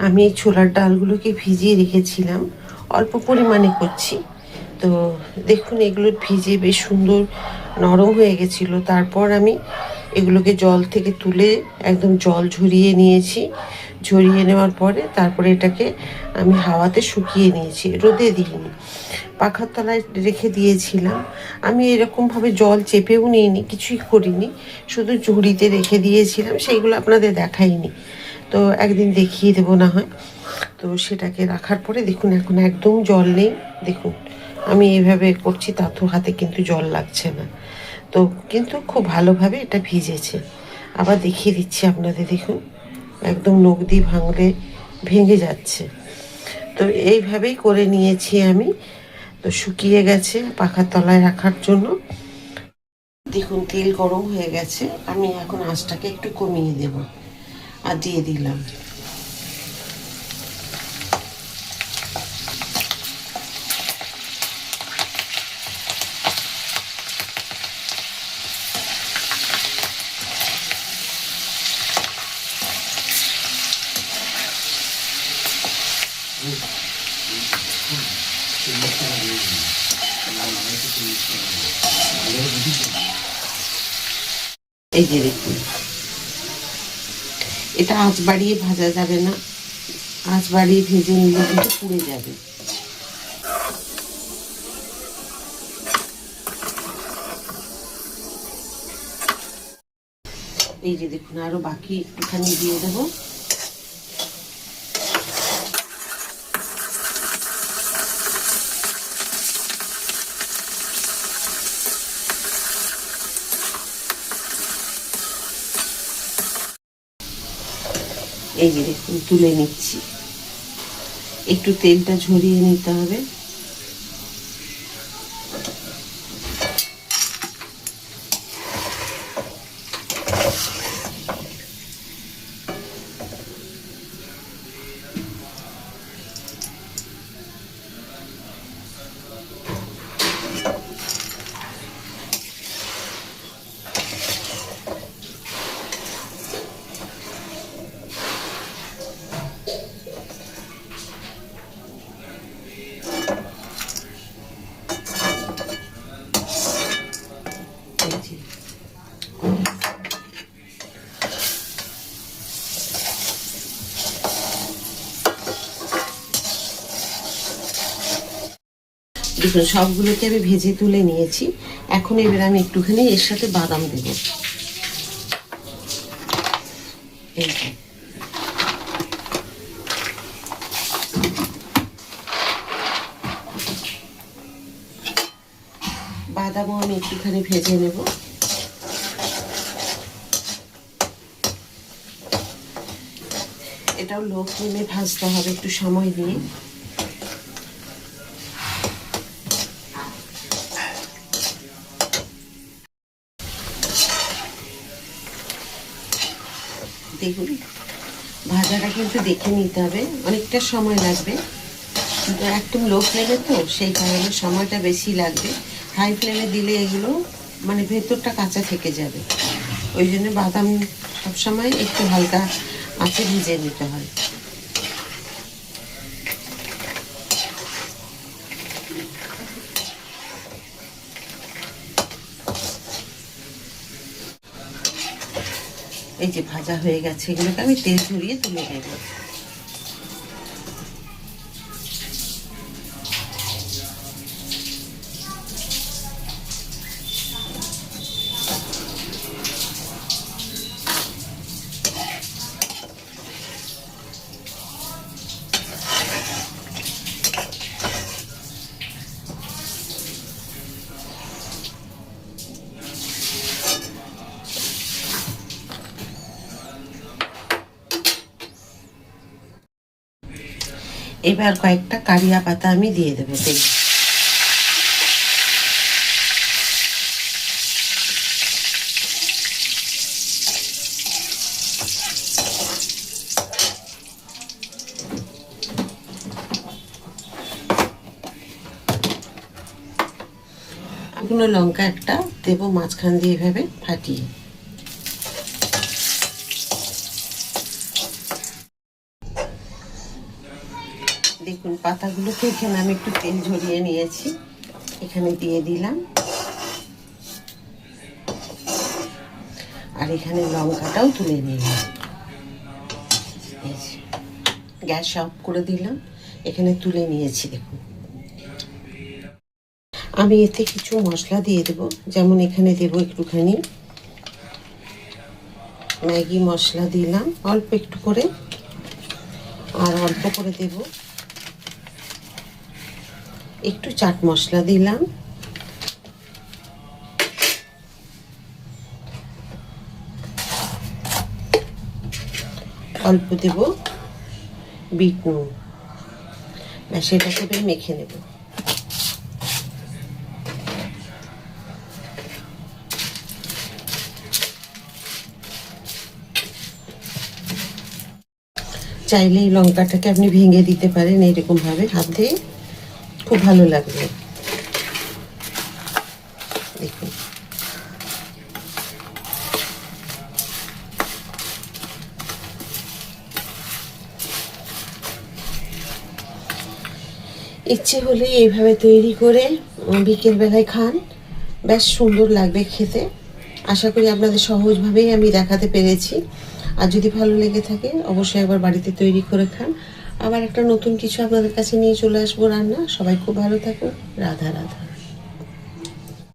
আমি এই ছোলার ডালগুলোকে ভিজিয়ে রেখেছিলাম, অল্প পরিমাণে করছি। তো দেখুন এগুলো ভিজে বেশ সুন্দর নরম হয়ে গেছিলো। তারপর আমি এগুলোকে জল থেকে তুলে একদম জল ঝরিয়ে নিয়েছি। ঝরিয়ে নেওয়ার পরে তারপরে এটাকে আমি হাওয়াতে শুকিয়ে নিয়েছি, রোদে দিইনি, পাখার তলায় রেখে দিয়েছিলাম। আমি এরকমভাবে জল চেপেও নিইনি, কিছুই করিনি, শুধু ঝুড়িতে রেখে দিয়েছিলাম, সেইগুলো আপনাদের দেখাইনি। তো একদিন দেখিয়ে দেবো না হয়। তো সেটাকে রাখার পরে দেখুন এখন একদম জল নেই। দেখুন আমি এইভাবে করছি, তাতেও হাতে কিন্তু জল লাগছে না। তো কিন্তু খুব ভালোভাবে এটা ভিজেছে। আবার দেখিয়ে দিচ্ছি আপনাদের, দেখুন একদম নখ দিয়ে ভাঙলে ভেঙে যাচ্ছে। তো এইভাবেই করে নিয়েছি আমি। তো শুকিয়ে গেছে পাখার তলায় রাখার জন্য। দেখুন তেল গরম হয়ে গেছে, আমি এখন আঁচটাকে একটু কমিয়ে দেব আর দিয়ে দিলাম। এই যে দেখুন, এটা আঁচ বাড়িয়ে ভাজা যাবে না, আঁচ বাড়িয়ে ভেজে নিলে কিন্তু পুড়ে যাবে। এই যে দেখুন আরো বাকি এখানে দিয়ে দেবো। এই যে দেখুন তুলে নিচ্ছি, একটু তেলটা ঝরিয়ে নিতে হবে। দেখুন সবগুলোকে আমি ভেজে তুলে নিয়েছি। এখন এবার আমি একটুখানি এর সাথে বাদাম দেবো। এই যে বাদামও আমি একটুখানি ভেজে নেব। এটাও লো ফ্লেমে ভাজতে হবে একটু সময় দিয়ে। দেখুন ভাজাটা কিন্তু দেখে নিতে হবে, অনেকটা সময় লাগবে, কিন্তু একদম লো ফ্লেমে তো সেই কারণে সময়টা বেশি লাগবে। হাই ফ্লেমে দিলে এগুলো মানে ভেতরটা কাঁচা থেকে যাবে, ওই জন্য বাদাম সবসময় একটু হালকা আঁচে ভিজে নিতে হয়। এই যে ভাজা হয়ে গেছে, এগুলোকে আমি তেল ঝরিয়ে তুলে দেব। এবার কয়েকটা কারিয়া পাতা আমি দিয়ে দেবো তেল। শুকনো লঙ্কা একটা দেবো মাঝখান দিয়ে এভাবে ফাটিয়ে। দেখুন পাতাগুলোকে এখানে আমি একটু তেল ঝরিয়ে নিয়েছি, এখানে দিয়ে দিলাম। আর এখানে লঙ্কাটাও তুলে নিলাম। গ্যাস অফ করে দিলাম, এখানে তুলে নিয়েছি। দেখুন আমি এতে কিছু মশলা দিয়ে দেব, যেমন এখানে দেব একটুখানি ম্যাগি মশলা দিলাম অল্প একটু করে, আর অল্প করে দেব একটু চাট মশলা দিলাম, অল্প দেব বিট নুন। ব্যাস এটাকে মেখে নেব। চাইলে এই লঙ্কাটাকে আপনি ভেঙে দিতে পারেন এরকম ভাবে হাত দিয়ে, খুব ভালো লাগবে। দেখুন ইচ্ছে হলে এইভাবে তৈরি করে বিকেল বেলায় খান, বেশ সুন্দর লাগবে খেতে। আশা করি আপনাদের সহজভাবেই আমি দেখাতে পেরেছি। আর যদি ভালো লেগে থাকে অবশ্যই একবার বাড়িতে তৈরি করে খান। আবার একটা নতুন কিছু আপনাদের কাছে নিয়ে চলে আসবো রান্না। সবাই খুব ভালো থাকুন। রাধা রাধা।